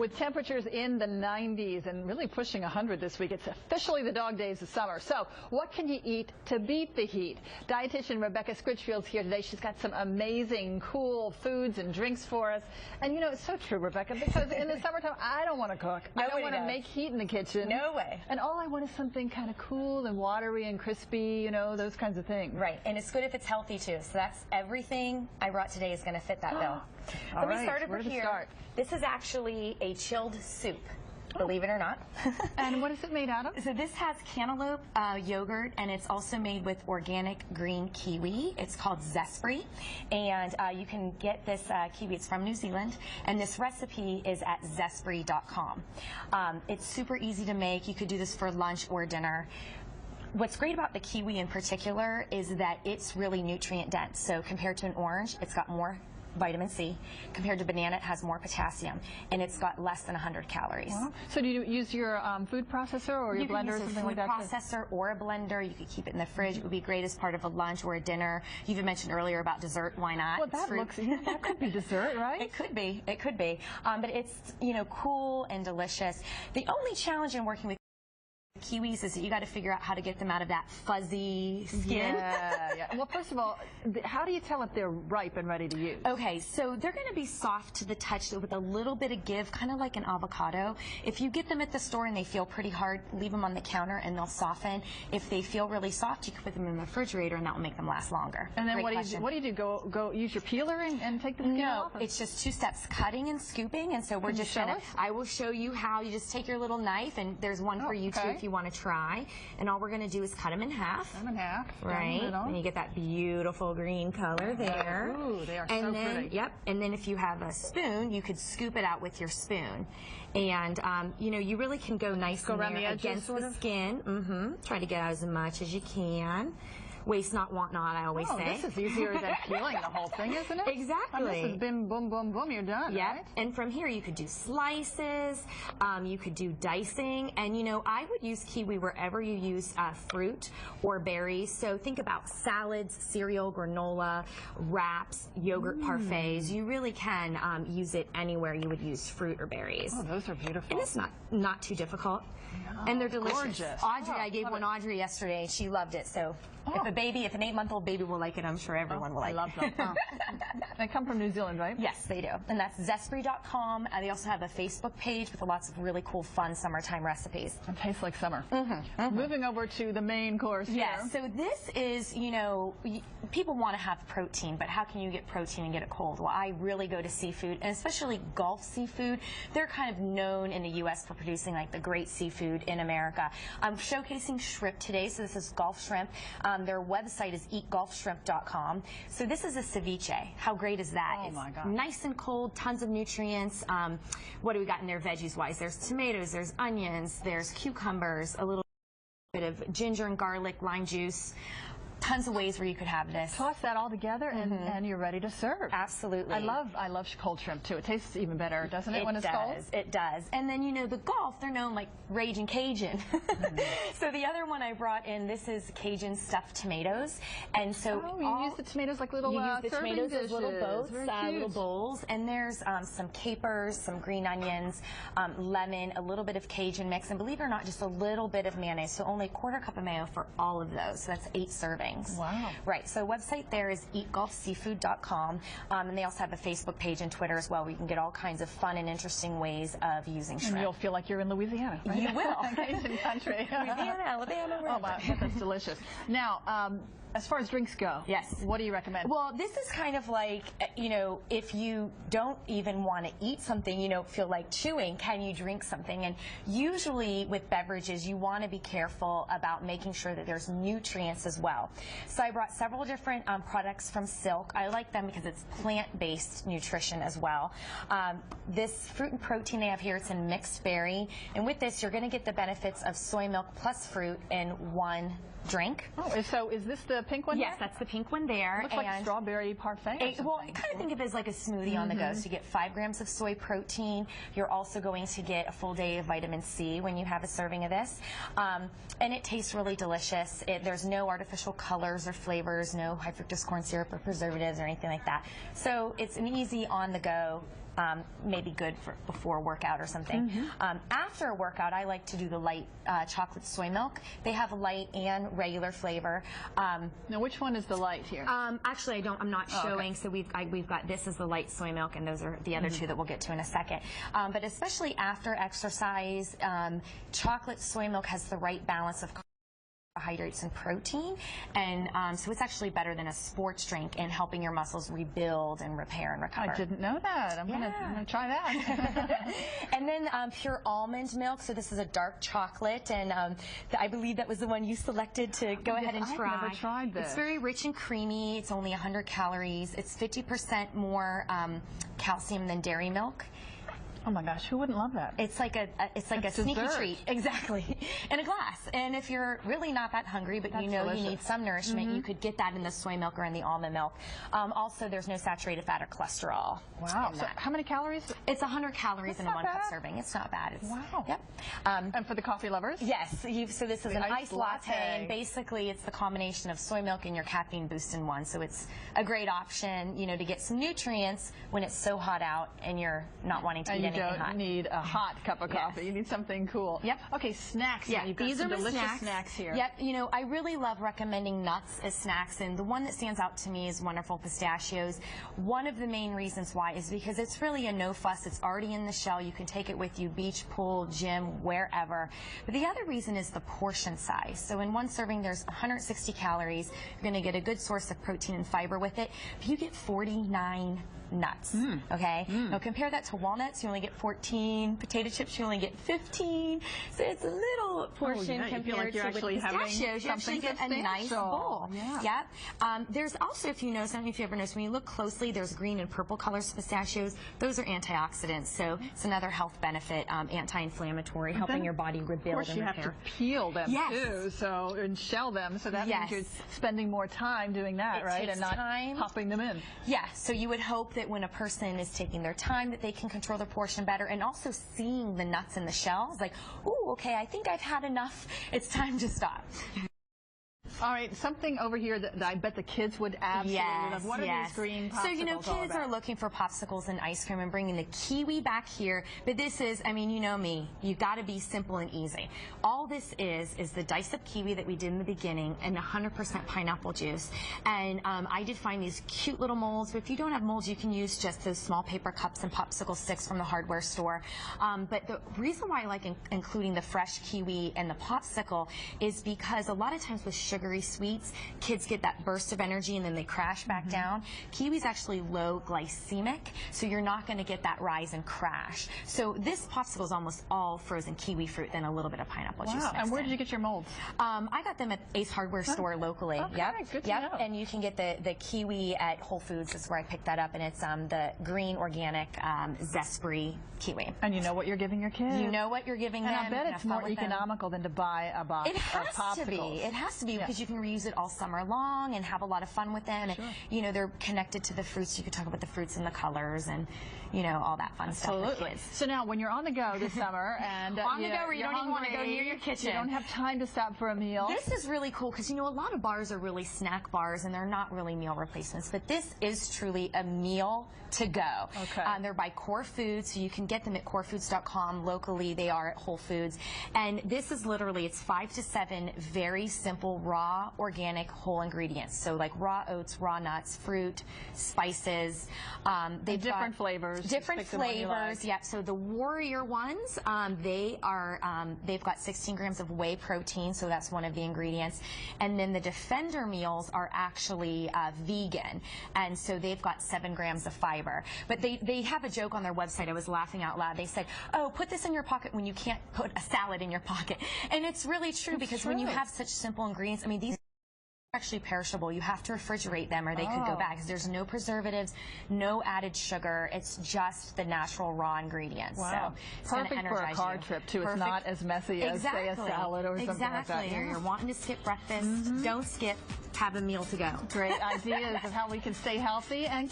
With temperatures in the 90s and really pushing 100 this week, it's officially the dog days of summer. So what can you eat to beat the heat? Dietitian Rebecca Scritchfield's here today. She's got some amazing, cool foods and drinks for us. And you know, it's so true, Rebecca, because in the summertime, I don't want to cook. I don't want to make heat in the kitchen. No way. And all I want is something kind of cool and watery and crispy, you know, those kinds of things. Right, and it's good if it's healthy too. So that's everything I brought today is going to fit that bill. Let me start over here. This is actually a chilled soup, believe it or not. And what is it made out of? So this has cantaloupe yogurt, and it's also made with organic green kiwi. It's called Zespri, and you can get this kiwi. It's from New Zealand, and this recipe is at zespri.com. It's super easy to make. You could do this for lunch or dinner. What's great about the kiwi in particular is that it's really nutrient dense. So compared to an orange, it's got more vitamin C. Compared to banana, it has more potassium, and it's got less than 100 calories. Wow. So do you use your food processor or your blender or something like that? You can use a food processor or a blender. You could keep it in the fridge. It would be great as part of a lunch or a dinner. You even mentioned earlier about dessert. Why not? Well, that could be dessert, right? It could be. It could be. But it's, you know, cool and delicious. The only challenge in working with kiwis is that you got to figure out how to get them out of that fuzzy skin. Yeah. Well, first of all, how do you tell if they're ripe and ready to use? Okay, so they're going to be soft to the touch with a little bit of give, kind of like an avocado. If you get them at the store and they feel pretty hard, leave them on the counter and they'll soften. If they feel really soft, you can put them in the refrigerator and that will make them last longer. And then what do you do? Go use your peeler and take the skin off? No, it's just 2 steps: cutting and scooping. And so we're just gonna. I will show you how. You just take your little knife, and there's one for you too if you want to try. And all we're going to do is cut them in half. Cut them in half. Right. And you get that beautiful green color there. Ooh, they are so pretty. Yep. And then if you have a spoon, you could scoop it out with your spoon. And, you know, you really can go nice and around the edges, against the skin. Try to get out as much as you can. Waste not, want not, I always say. This is easier than peeling the whole thing, isn't it? Exactly. And this is bim, boom, boom, boom, you're done, right? And from here you could do slices, you could do dicing, and you know, I would use kiwi wherever you use fruit or berries. So think about salads, cereal, granola, wraps, yogurt parfaits. You really can use it anywhere you would use fruit or berries. Oh, those are beautiful. And it's not too difficult. And they're delicious. Gorgeous. Audrey, I gave one Audrey yesterday, and she loved it. So if an 8-month-old baby will like it, I'm sure everyone will like it. I love them. They come from New Zealand, right? Yes, they do. And that's zespri.com. They also have a Facebook page with lots of really cool, fun summertime recipes. It tastes like summer. Moving over to the main course here. Yes, so this is, you know, people want to have protein, but how can you get protein and get it cold? Well, I really go to seafood, and especially Gulf seafood. They're kind of known in the U.S. for producing like the great seafood in America. I'm showcasing shrimp today, so this is Gulf shrimp. Their website is eatgulfshrimp.com. So this is a ceviche. How great is that? Oh my God. Nice and cold, tons of nutrients. What do we got in there veggies-wise? There's tomatoes, there's onions, there's cucumbers, a little bit of ginger and garlic, lime juice. Tons of ways where you could have this. Toss that all together and you're ready to serve. Absolutely. I love cold shrimp too. It tastes even better, doesn't it, when it's cold? It does. And then, you know, the Gulf, they're known like Raging Cajun. So the other one I brought in, this is Cajun stuffed tomatoes. And so you use the tomatoes like little serving dishes. Little bowls. And there's some capers, some green onions, lemon, a little bit of Cajun mix, and believe it or not, just a little bit of mayonnaise. So only 1/4 cup of mayo for all of those. So that's 8 servings. Wow. Right. So website there is eatgulfseafood.com, and they also have a Facebook page and Twitter as well, where you can get all kinds of fun and interesting ways of using shrimp. And you'll feel like you're in Louisiana, right? You will. Cajun country. Louisiana, Alabama. Oh, my, that's delicious. Now, as far as drinks go, yes. What do you recommend? Well, this is kind of like, you know, if you don't even want to eat something, you don't feel like chewing, can you drink something? And usually with beverages, you want to be careful about making sure that there's nutrients as well. So I brought several different products from Silk. I like them because it's plant-based nutrition as well. This fruit and protein they have here, it's in mixed berry. And with this, you're going to get the benefits of soy milk plus fruit in one drink. Oh, so is this the pink one? Yes, that's the pink one there. It looks like a strawberry parfait. Well, I kind of think of it as like a smoothie on the go. So you get 5 grams of soy protein. You're also going to get a full day of vitamin C when you have a serving of this. And it tastes really delicious. There's no artificial colors or flavors, no high fructose corn syrup or preservatives or anything like that. So it's an easy on the go maybe good for before a workout or something. After a workout, I like to do the light chocolate soy milk. They have light and regular flavor. Now, which one is the light here? Actually, I'm not showing. Okay. So we've got, this is the light soy milk, and those are the other two that we'll get to in a second. But especially after exercise, chocolate soy milk has the right balance of carbohydrates and protein, and so it's actually better than a sports drink in helping your muscles rebuild and repair and recover. I didn't know that. I'm gonna try that. And then pure almond milk. So this is a dark chocolate, and I believe that was the one you selected to go ahead and try. I've never tried this. It's very rich and creamy. It's only 100 calories. It's 50% more calcium than dairy milk. Oh my gosh, who wouldn't love that? It's like a sneaky dessert. treat, exactly, in a glass. And if you're really not that hungry, but you know you need some nourishment, you could get that in the soy milk or in the almond milk. Also, there's no saturated fat or cholesterol. Wow. So how many calories? It's 100 calories in a 1 cup serving. It's not bad. It's, wow. Yep. And for the coffee lovers? Yes. So this is an iced latte, and basically it's the combination of soy milk and your caffeine boost in one. So it's a great option, you know, to get some nutrients when it's so hot out and you're not wanting to eat anything hot. You don't need a hot cup of coffee. You need something cool. Yep. Okay, snacks. Yeah, You've got these some are delicious snacks. snacks here. Yep. You know, I really love recommending nuts as snacks, and the one that stands out to me is wonderful pistachios. One of the main reasons why is because it's really a no fuss. It's already in the shell. You can take it with you, beach, pool, gym, wherever. But the other reason is the portion size. So in one serving, there's 160 calories. You're going to get a good source of protein and fiber with it. But you get 49 nuts. Okay? Now compare that to walnuts, you only get 14. Potato chips, you only get 15. So it's a little portion compared to with pistachios. You actually get a nice bowl. Yeah. There's also, if you notice, I don't know if you ever noticed, when you look closely, there's green and purple colors of pistachios. Those are antioxidants, so it's another health benefit, anti-inflammatory, helping your body rebuild and repair. Of course, you have to peel them too, so and shell them. So that means you're spending more time doing that, right? And not popping them in. Yeah. So you would hope that when a person is taking their time, that they can control their portion better, and also seeing the nuts in the shells, like, ooh, okay, I think I've had enough. It's time to stop. All right, something over here that I bet the kids would absolutely love. What are these green popsicles? So, you know, kids are looking for popsicles and ice cream and bringing the kiwi back here. But this is, I mean, you know me, you've got to be simple and easy. All this is the diced up kiwi that we did in the beginning and 100% pineapple juice. And I did find these cute little molds. But if you don't have molds, you can use just those small paper cups and popsicle sticks from the hardware store. But the reason why I like including the fresh kiwi and the popsicle is because a lot of times with sugary sweets, kids get that burst of energy and then they crash back down. Kiwi's actually low glycemic, so you're not going to get that rise and crash. So this popsicle is almost all frozen kiwi fruit, then a little bit of pineapple juice mixed And where did you get your molds? I got them at Ace Hardware Store locally. Okay, good to know. And you can get the kiwi at Whole Foods. Is where I picked that up, and it's the green organic zespri kiwi. And you know what you're giving your kids. You know what you're giving them. And I bet it's more economical than to buy a box of popsicles. It has to be because you can reuse it all summer long and have a lot of fun with them. And, you know, they're connected to the fruits. You could talk about the fruits and the colors and, you know, all that fun stuff with kids. So now when you're on the go this summer and on the go where you don't even want to go near your kitchen. You don't have time to stop for a meal. This is really cool because, you know, a lot of bars are really snack bars and they're not really meal replacements. But this is truly a meal to go. Okay. They're by Core Foods, so you can get them at corefoods.com. Locally, they are at Whole Foods. And this is literally, it's 5 to 7 very simple, raw, organic, whole ingredients. So like raw oats, raw nuts, fruit, spices. They've different flavors. Different flavors, yeah. So the Warrior ones, they've got 16 grams of whey protein, so that's one of the ingredients. And then the Defender meals are actually vegan, and so they've got 7 grams of fiber. But they have a joke on their website. I was laughing out loud. They said, oh, put this in your pocket when you can't put a salad in your pocket. And it's really true because when you have such simple ingredients, I mean, these are actually perishable. You have to refrigerate them or they could go bad because there's no preservatives, no added sugar. It's just the natural raw ingredients. Wow. So it's perfect for a car trip too. It's not as messy as say a salad or something like that. You're wanting to skip breakfast. Don't skip. Have a meal to go. Great ideas of how we can stay healthy and keep